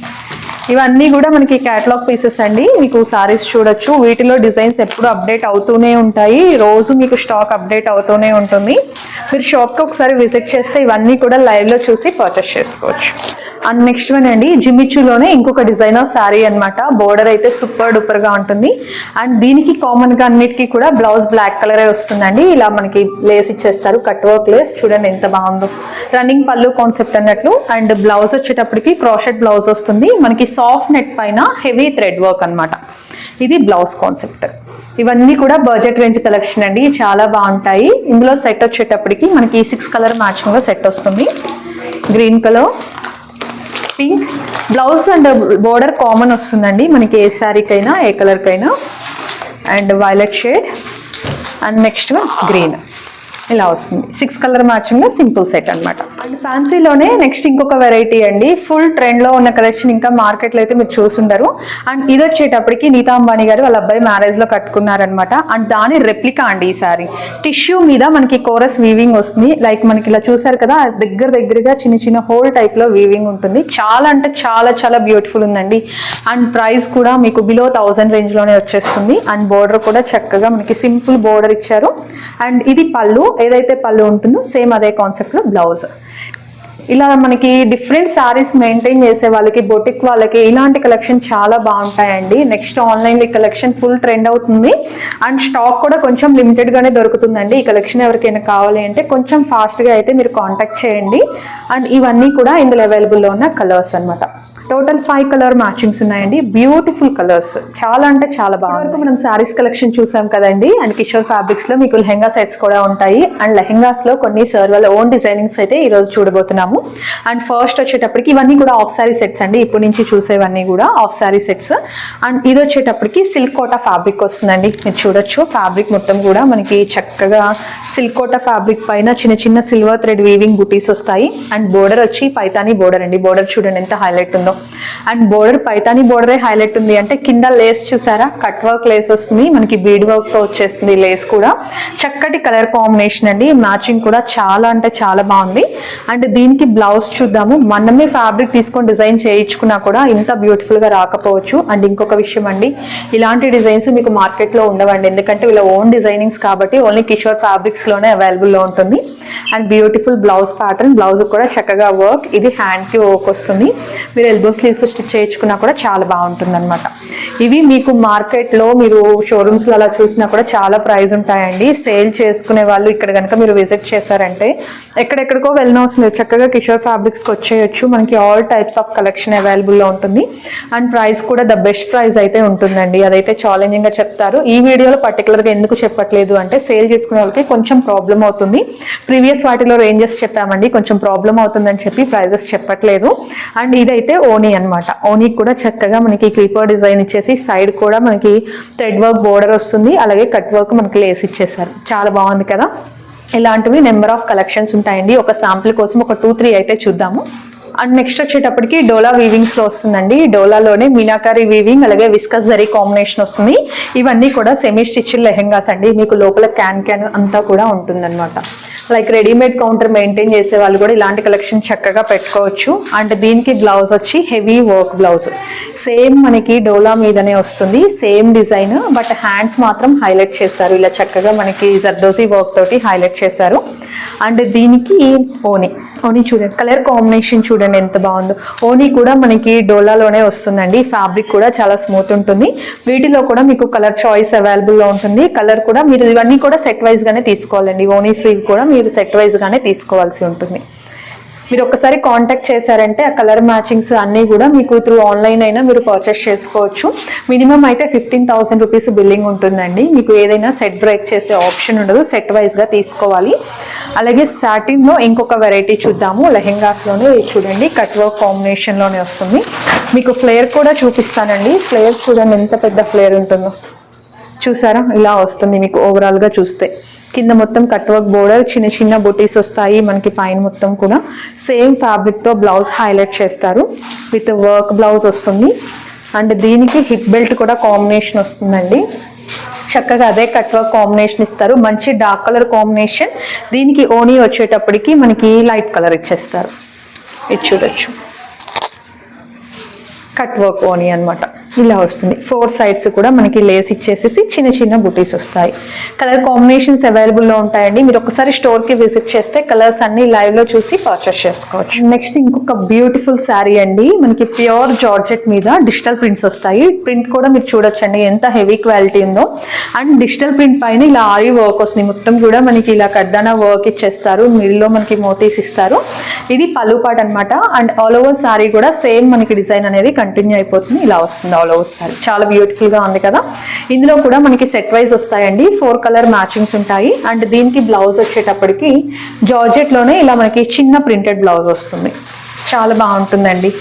ఇవన్నీ కూడా మనకి క్యాటలాగ్ పీసెస్ అండి. మీకు సారీస్ చూడొచ్చు. వీటిలో డిజైన్స్ ఎప్పుడు అప్డేట్ అవుతూనే ఉంటాయి. రోజు మీకు స్టాక్ అప్డేట్ అవుతూనే ఉంటుంది. మీరు షాప్కి ఒకసారి విజిట్ చేస్తే ఇవన్నీ కూడా లైవ్లో చూసి పర్చేస్ చేసుకోవచ్చు. అండ్ నెక్స్ట్ వన్ అండి, జిమిచ్చులోనే ఇంకొక డిజైనర్ శారీ అనమాట. బోర్డర్ అయితే సూపర్ డూపర్ గా ఉంటుంది. అండ్ దీనికి కామన్ గా అన్నిటికీ కూడా బ్లౌజ్ బ్లాక్ కలరే వస్తుందండి. ఇలా మనకి లేస్ ఇచ్చేస్తారు, కట్ వర్క్ లేస్. చూడండి ఎంత బాగుందో. రన్నింగ్ పళ్ళు కాన్సెప్ట్ అన్నట్లు. అండ్ బ్లౌజ్ వచ్చేటప్పటికి క్రాషెట్ బ్లౌజ్ వస్తుంది. మనకి సాఫ్ట్ నెట్ పైన హెవీ థ్రెడ్ వర్క్ అనమాట. ఇది బ్లౌజ్ కాన్సెప్ట్. ఇవన్నీ కూడా బడ్జెట్ రేంజ్ కలెక్షన్ అండి, చాలా బాగుంటాయి. ఇందులో సెట్ వచ్చేటప్పటికి మనకి 6 కలర్ మ్యాచింగ్ లో సెట్ వస్తుంది. Green colour, pink. Blouse and border common వస్తుందండి మనకి ఏ శారీకైనా ఏ కలర్కైనా. And violet shade. And next green. ఇలా వస్తుంది. 6 కలర్ మ్యాచింగ్ లో సింపుల్ సెట్ అనమాట. అండ్ ఫ్యాన్సీలోనే నెక్స్ట్ ఇంకొక వెరైటీ అండి. ఫుల్ ట్రెండ్ లో ఉన్న కలెక్షన్, ఇంకా మార్కెట్ లో అయితే మీరు చూసుంటారు. అండ్ ఇది వచ్చేటప్పటికి నీతా అంబానీ గారు వాళ్ళ అబ్బాయి మ్యారేజ్ లో కట్టుకున్నారనమాట. అండ్ దాని రెప్లికా అండి ఈ సారీ. టిష్యూ మీద మనకి కోరస్ వీవింగ్ వస్తుంది. లైక్ మనకి ఇలా చూసారు కదా, దగ్గరగా చిన్న హోల్ టైప్ లో వీవింగ్ ఉంటుంది. చాలా అంటే చాలా బ్యూటిఫుల్ ఉందండి. అండ్ ప్రైస్ కూడా మీకు బిలో 1000 రేంజ్ లోనే వచ్చేస్తుంది. అండ్ బోర్డర్ కూడా చక్కగా మనకి సింపుల్ బోర్డర్ ఇచ్చారు. అండ్ ఇది పళ్ళు, ఏదైతే పళ్ళు ఉంటుందో సేమ్ అదే కాన్సెప్ట్ లో బ్లౌజ్. ఇలా మనకి డిఫరెంట్ సారీస్ మెయింటైన్ చేసే వాళ్ళకి, బొటిక్ వాళ్ళకి ఇలాంటి కలెక్షన్ చాలా బాగుంటాయండి. Next online collection full trend అవుతుంది. అండ్ స్టాక్ కూడా కొంచెం లిమిటెడ్ గానే దొరుకుతుందండి. ఈ కలెక్షన్ ఎవరికైనా కావాలి అంటే కొంచెం ఫాస్ట్ గా అయితే మీరు కాంటాక్ట్ చేయండి. అండ్ ఇవన్నీ కూడా ఇందులో అవైలబుల్ లో ఉన్న కలర్స్ అనమాట. టోటల్ 5 కలర్ మ్యాచింగ్స్ ఉన్నాయండి. బ్యూటిఫుల్ కలర్స్, చాలా అంటే చాలా బాగుంది. మనం శారీస్ కలెక్షన్ చూసాం కదండి. అండ్ కిషోర్ ఫ్యాబ్రిక్స్ లో మీకు లెహెంగా సెట్స్ కూడా ఉంటాయి. అండ్ లెహెంగాస్ లో కొన్ని సార్ వాళ్ళ ఓన్ డిజైనింగ్స్ అయితే ఈ రోజు చూడబోతున్నాము. అండ్ ఫస్ట్ వచ్చేటప్పటికి ఇవన్నీ కూడా ఆఫ్ శారీ సెట్స్ అండి. ఇప్పుడు నుంచి చూసేవన్నీ కూడా ఆఫ్ శారీ సెట్స్. అండ్ ఇది వచ్చేటప్పటికి సిల్క్ కోటా ఫ్యాబ్రిక్ వస్తుందండి. మీరు చూడొచ్చు ఫ్యాబ్రిక్ మొత్తం కూడా మనకి చక్కగా సిల్క్ కోటా ఫ్యాబ్రిక్ పైన చిన్న చిన్న సిల్వర్ థ్రెడ్ వీవింగ్ బుటీస్ వస్తాయి. అండ్ బోర్డర్ వచ్చి పైతానీ బోర్డర్ అండి. బోర్డర్ చూడండి ఎంత హైలైట్ ఉందో. అండ్ బోర్డర్ పైతానీ బోర్డరే హైలైట్ ఉంది అంటే కింద లేస్ చూసారా, కట్ వర్క్ లేస్ వస్తుంది మనకి, బీడ్ వర్క్ తో వచ్చేస్తుంది లేస్ కూడా. చక్కటి కలర్ కాంబినేషన్ అండి. మ్యాచింగ్ కూడా చాలా అంటే చాలా బాగుంది. అండ్ దీనికి బ్లౌజ్ చూద్దాము. మనమే ఫ్యాబ్రిక్ తీసుకొని డిజైన్ చేయించుకున్నా కూడా ఇంత బ్యూటిఫుల్ గా రాకపోవచ్చు. అండ్ ఇంకొక విషయం అండి, ఇలాంటి డిజైన్స్ మీకు మార్కెట్ లో ఉండవండి. ఎందుకంటే వీళ్ళ ఓన్ డిజైనింగ్స్ కాబట్టి ఓన్లీ కిషోర్ ఫ్యాబ్రిక్స్ లోనే అవైలబుల్ లో ఉంటుంది. And beautiful blouse pattern, blouse కూడా చక్కగా వర్క్. ఇది హ్యాండ్ కి వర్క్ వస్తుంది. మీరు ఎల్బో స్లీవ్స్ స్టిచ్ చేయించుకున్నా కూడా చాలా బాగుంటుంది అనమాట. ఇవి మీకు మార్కెట్ లో మీరు షోరూమ్స్ లో అలా చూసినా కూడా చాలా ప్రైస్ ఉంటాయండి. సేల్ చేసుకునే వాళ్ళు ఇక్కడ కనుక మీరు విజిట్ చేశారంటే ఎక్కడెక్కడికో వెళ్ళనవసరం లేదు, చక్కగా కిషోర్ ఫ్యాబ్రిక్స్ కి వచ్చేయచ్చు. మనకి all types of collection available లో ఉంటుంది. అండ్ ప్రైస్ కూడా ద బెస్ట్ ప్రైస్ అయితే ఉంటుందండి. అదైతే ఛాలెంజింగ్ గా చెప్తారు. ఈ వీడియోలో పర్టికులర్ గా ఎందుకు చెప్పట్లేదు అంటే సేల్ చేసుకునే వాళ్ళకి కొంచెం ప్రాబ్లం అవుతుంది. ప్రీవియస్ వాటిలో రేంజెస్ చెప్పామండి, కొంచెం ప్రాబ్లం అవుతుందని చెప్పి ప్రైజెస్ చెప్పట్లేదు. అండ్ ఇదైతే ఓనీ అన్నమాట. ఓనీ కూడా చక్కగా మనకి క్రీపర్ డిజైన్ ఇచ్చేసి సైడ్ కూడా మనకి థ్రెడ్ వర్క్ బోర్డర్ వస్తుంది. అలాగే కట్ వర్క్ మనకి లేస్ ఇచ్చేసారు. చాలా బాగుంది కదా. ఇలాంటివి నెంబర్ ఆఫ్ కలెక్షన్స్ ఉంటాయండి. ఒక శాంపుల్ కోసం ఒక 2-3 అయితే చూద్దాము. అండ్ నెక్స్ట్ వచ్చేటప్పటికి డోలా వీవింగ్స్ లో వస్తుందండి. డోలాలోనే మీనాకారి వీవింగ్ అలాగే విస్కస్ జరీ కాంబినేషన్ వస్తుంది. ఇవన్నీ కూడా సెమీ స్టిచ్డ్ లెహెంగాస్ అండి. మీకు లోపల క్యాన్ అంతా కూడా ఉంటుందన్నమాట. లైక్ రెడీమేడ్ కౌంటర్ మెయింటైన్ చేసే వాళ్ళు కూడా ఇలాంటి కలెక్షన్ చక్కగా పెట్టుకోవచ్చు. అండ్ దీనికి బ్లౌజ్ వచ్చి హెవీ వర్క్ బ్లౌజ్, సేమ్ మనకి డోలా మీదనే వస్తుంది, సేమ్ డిజైన్. బట్ హ్యాండ్స్ మాత్రం హైలైట్ చేశారు. ఇలా చక్కగా మనకి జర్దోజీ వర్క్ తోటి హైలైట్ చేశారు. అండ్ దీనికి ఓనీ చూడండి, కలర్ కాంబినేషన్ చూడండి ఎంత బాగుందో. ఓనీ కూడా మనకి డోలాలోనే వస్తుందండి. ఫ్యాబ్రిక్ కూడా చాలా స్మూత్ ఉంటుంది. వీటిలో కూడా మీకు కలర్ చాయిస్ అవైలబుల్ లో ఉంటుంది. కలర్ కూడా మీరు ఇవన్నీ కూడా సెట్ వైజ్ గానే తీసుకోవాలండి. ఓనీ స్లీవ్ కూడా మీరు సెట్ వైజ్ గానే తీసుకోవాల్సి ఉంటుంది. మీరు ఒక్కసారి కాంటాక్ట్ చేశారంటే ఆ కలర్ మ్యాచింగ్స్ అన్నీ కూడా మీకు త్రూ ఆన్లైన్ అయినా మీరు పర్చేస్ చేసుకోవచ్చు. మినిమం అయితే 15,000 రూపీస్ బిల్లింగ్ ఉంటుందండి. మీకు ఏదైనా సెట్ బ్రేక్ చేసే ఆప్షన్ ఉండదు, సెట్ వైజ్గా తీసుకోవాలి. అలాగే సాటిన్లో ఇంకొక వెరైటీ చూద్దాము. లెహెంగాస్లోనే చూడండి కట్ వర్క్ కాంబినేషన్లోనే వస్తుంది. మీకు ఫ్లేర్ కూడా చూపిస్తానండి. ఫ్లేర్ చూడండి ఎంత పెద్ద ఫ్లేర్ ఉంటుందో, చూసారా ఇలా వస్తుంది మీకు ఓవరాల్గా చూస్తే. కింద మొత్తం కట్ వర్క్ బోర్డర్, చిన్న చిన్న బుటీస్ వస్తాయి మనకి. పైన మొత్తం కూడా సేమ్ ఫ్యాబ్రిక్ తో బ్లౌజ్ హైలైట్ చేస్తారు. విత్ వర్క్ బ్లౌజ్ వస్తుంది. అండ్ దీనికి హిప్ బెల్ట్ కూడా కాంబినేషన్ వస్తుందండి. చక్కగా అదే కట్ వర్క్ కాంబినేషన్ ఇస్తారు. మంచి డార్క్ కలర్ కాంబినేషన్. దీనికి ఓనీ వచ్చేటప్పటికి మనకి లైట్ కలర్ ఇచ్చేస్తారు. ఇది చూడొచ్చు, కట్ వర్క్ ఓనీ అనమాట. ఇలా వస్తుంది. 4 సైడ్స్ కూడా మనకి లేస్ ఇచ్చేసేసి చిన్న చిన్న బుటీస్ వస్తాయి. కలర్ కాంబినేషన్స్ అవైలబుల్ లో ఉంటాయండి. మీరు ఒకసారి స్టోర్ కి విజిట్ చేస్తే కలర్స్ అన్ని లైవ్ లో చూసి పర్చేస్ చేసుకోవచ్చు. నెక్స్ట్ ఇంకొక బ్యూటిఫుల్ శారీ అండి. మనకి ప్యూర్ జార్జెట్ మీద డిజిటల్ ప్రింట్స్ వస్తాయి. ప్రింట్ కూడా మీరు చూడొచ్చండి ఎంత హెవీ క్వాలిటీ ఉందో. అండ్ డిజిటల్ ప్రింట్ పైన ఇలా ఆరి వర్క్ వస్తుంది. మొత్తం కూడా మనకి ఇలా కడ్డాన వర్క్ ఇచ్చేస్తారు. మిడిల్ లో మనకి మోతీస్ ఇస్తారు. ఇది పళ్ళు పార్ట్ అనమాట. అండ్ ఆల్ ఓవర్ శారీ కూడా సేమ్ మనకి డిజైన్ అనేది కంటిన్యూ అయిపోతుంది. ఇలా వస్తుంది ఆల్ ఓవర్ శారీ. చాలా బ్యూటిఫుల్ గా ఉంది కదా. ఇందులో కూడా మనకి సెట్ వైజ్ వస్తాయండి. 4 కలర్ మ్యాచింగ్స్ ఉంటాయి. అండ్ దీనికి బ్లౌజ్ వచ్చేటప్పటికి జార్జెట్ లోనే ఇలా మనకి చిన్న ప్రింటెడ్ బ్లౌజ్ వస్తుంది. చాలా బాగుంటుందండి.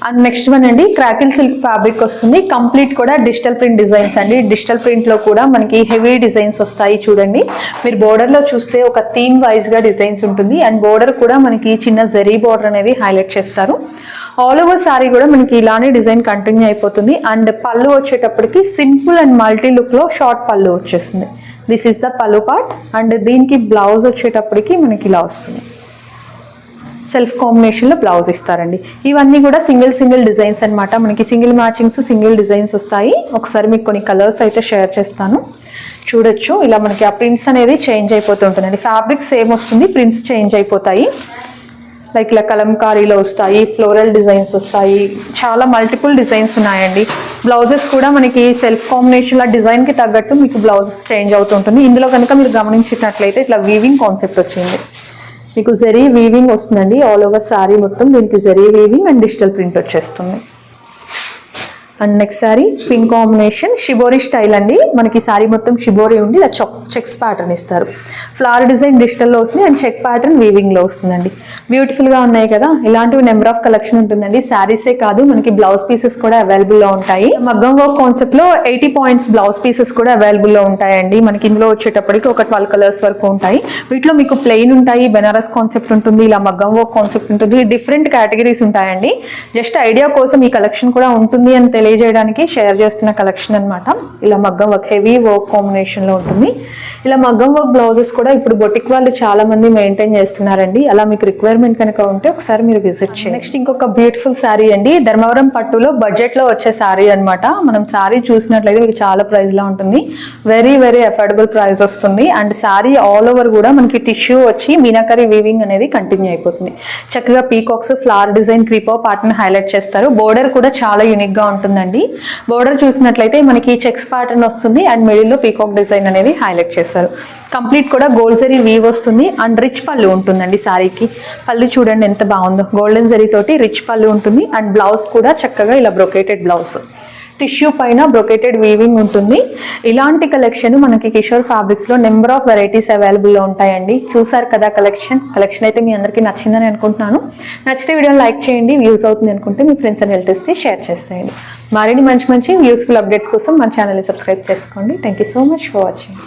అండ్ నెక్స్ట్ వన్ అండి, క్రాకిల్ సిల్క్ ఫ్యాబ్రిక్ వస్తుంది. కంప్లీట్ కూడా డిజిటల్ ప్రింట్ డిజైన్స్ అండి. డిజిటల్ ప్రింట్ లో కూడా మనకి హెవీ డిజైన్స్ వస్తాయి. చూడండి మీరు బోర్డర్ లో చూస్తే ఒక థీమ్ వైజ్ గా డిజైన్స్ ఉంటుంది. అండ్ బోర్డర్ కూడా మనకి చిన్న జరీ బోర్డర్ అనేది హైలైట్ చేస్తారు. ఆల్ ఓవర్ సారీ కూడా మనకి ఇలానే డిజైన్ కంటిన్యూ అయిపోతుంది. అండ్ పళ్ళు వచ్చేటప్పటికి సింపుల్ అండ్ మల్టీ లుక్ లో షార్ట్ పళ్ళు వచ్చేస్తుంది. దిస్ ఈస్ ద పళ్ళు పార్ట్. అండ్ దీనికి బ్లౌజ్ వచ్చేటప్పటికి మనకి ఇలా వస్తుంది. సెల్ఫ్ కాంబినేషన్ లో బ్లౌజ్ ఇస్తారండి. ఇవన్నీ కూడా సింగిల్ డిజైన్స్ అన్నమాట. మనకి సింగిల్ మ్యాచింగ్స్, సింగిల్ డిజైన్స్ వస్తాయి. ఒకసారి మీకు కొన్ని కలర్స్ అయితే షేర్ చేస్తాను. చూడొచ్చు ఇలా మనకి ఆ ప్రింట్స్ అనేది చేంజ్ అయిపోతుంటుందండి. ఫ్యాబ్రిక్ సేమ్ వస్తుంది, ప్రింట్స్ చేంజ్ అయిపోతాయి. లైక్ ఇలా కలంకారీలో వస్తాయి, ఫ్లోరల్ డిజైన్స్ వస్తాయి. చాలా మల్టిపుల్ డిజైన్స్ ఉన్నాయండి. బ్లౌజెస్ కూడా మనకి సెల్ఫ్ కాంబినేషన్ డిజైన్ కి తగ్గట్టు మీకు బ్లౌజెస్ చేంజ్ అవుతుంటుంది. ఇందులో కనుక మీరు గమనించినట్లయితే ఇట్లా వీవింగ్ కాన్సెప్ట్ వచ్చింది. మీకు జరీ వీవింగ్ వస్తుందండి ఆల్ ఓవర్ సారీ మొత్తం, దీనికి zari weaving and digital print వచ్చేస్తుంది. And next sari pink combination shibori style అండి, మనకి సారీ మొత్తం షిబోరి ఉండి ఇలా చెక్స్ ప్యాటర్న్ ఇస్తారు. ఫ్లవర్ డిజైన్ డిజిటల్లో వస్తుంది అండ్ చెక్ ప్యాటర్న్ వీవింగ్లో వస్తుందండి. బ్యూటిఫుల్గా ఉన్నాయి కదా, ఇలాంటివి నెంబర్ ఆఫ్ కలెక్షన్ ఉంటుందండి. శారీసే కాదు మనకి బ్లౌజ్ పీసెస్ కూడా అవైలబుల్లో ఉంటాయి. మగ్గం వర్క్ కాన్సెప్ట్లో 80 పాయింట్స్ బ్లౌజ్ పీసెస్ కూడా అవైలబుల్లో ఉంటాయండి. మనకి ఇందులో వచ్చేటప్పటికి ఒక 12 కలర్స్ వరకు ఉంటాయి. వీటిలో మీకు ప్లెయిన్ ఉంటాయి, బెనారస్ కాన్సెప్ట్ ఉంటుంది, ఇలా మగ్గం వర్క్ కాన్సెప్ట్ ఉంటుంది, డిఫరెంట్ కేటగిరీస్ ఉంటాయండి. జస్ట్ ఐడియా కోసం ఈ కలెక్షన్ కూడా ఉంటుంది అని తెలియజేయడానికి షేర్ చేస్తున్న కలెక్షన్ అన్నమాట. ఇలా మగ్గం వర్క్ హెవీ వర్క్ కాంబినేషన్ లో ఉంటుంది. ఇలా మగ్గం వర్క్ బ్లౌజెస్ కూడా ఇప్పుడు బొటిక్ వాళ్ళు చాలా మంది మెయింటైన్ చేస్తున్నారండి. అలా మీకు రిక్వైర్మెంట్ కనుక ఉంటే ఒకసారి మీరు విజిట్ చేయండి. నెక్స్ట్ ఇంకొక బ్యూటిఫుల్ శారీ అండి, ధర్మవరం పట్టులో బడ్జెట్ లో వచ్చే శారీ అన్నమాట. మనం శారీ చూసినట్లయితే మీకు చాలా ప్రైస్ లో ఉంటుంది, వెరీ వెరీ అఫోర్డబుల్ ప్రైస్ వస్తుంది. అండ్ శారీ ఆల్ ఓవర్ కూడా మనకి టిష్యూ వచ్చి మీనాకరీ వీవింగ్ అనేది కంటిన్యూ అయిపోతుంది. చక్కగా పీకాక్స్ ఫ్లవర్ డిజైన్ క్రీపో పార్ట్ని హైలైట్ చేస్తారు. బోర్డర్ కూడా చాలా యూనిక్ గా ఉంటుందండి. బోర్డర్ చూసినట్లయితే మనకి చెక్స్ ప్యాటర్న్ వస్తుంది అండ్ మిడిల్ లో పీకాక్ డిజైన్ అనేది హైలైట్ చేస్తారు. కంప్లీట్ కూడా గోల్డ్ జరీ వీవ్ వస్తుంది అండ్ రిచ్ పళ్ళు ఉంటుందండి. సారీకి పళ్ళు చూడండి ఎంత బాగుందో, గోల్డెన్ జరీ తోటి రిచ్ పళ్ళు ఉంటుంది. అండ్ బ్లౌజ్ కూడా చక్కగా ఇలా బ్రొకేటెడ్ బ్లౌజ్, టిష్యూ పైన బ్రొకేటెడ్ వీవింగ్ ఉంటుంది. ఇలాంటి కలెక్షన్ మనకి కిషోర్ ఫ్యాబ్రిక్స్ లో నెంబర్ ఆఫ్ వెరైటీస్ అవైలబుల్ లో ఉంటాయండి. చూసారు కదా కలెక్షన్ అయితే మీ అందరికీ నచ్చిందని అనుకుంటున్నాను. నచ్చితే వీడియోని లైక్ చేయండి, వ్యూస్ అవుతుంది అనుకుంటే మీ ఫ్రెండ్స్ అండ్ రిలేటివ్స్ కి షేర్ చేసేయండి. మరిన్ని మంచి యూస్ఫుల్ అప్డేట్స్ కోసం మన ఛానల్ని సబ్స్క్రైబ్ చేసుకోండి. Thank you so much for watching.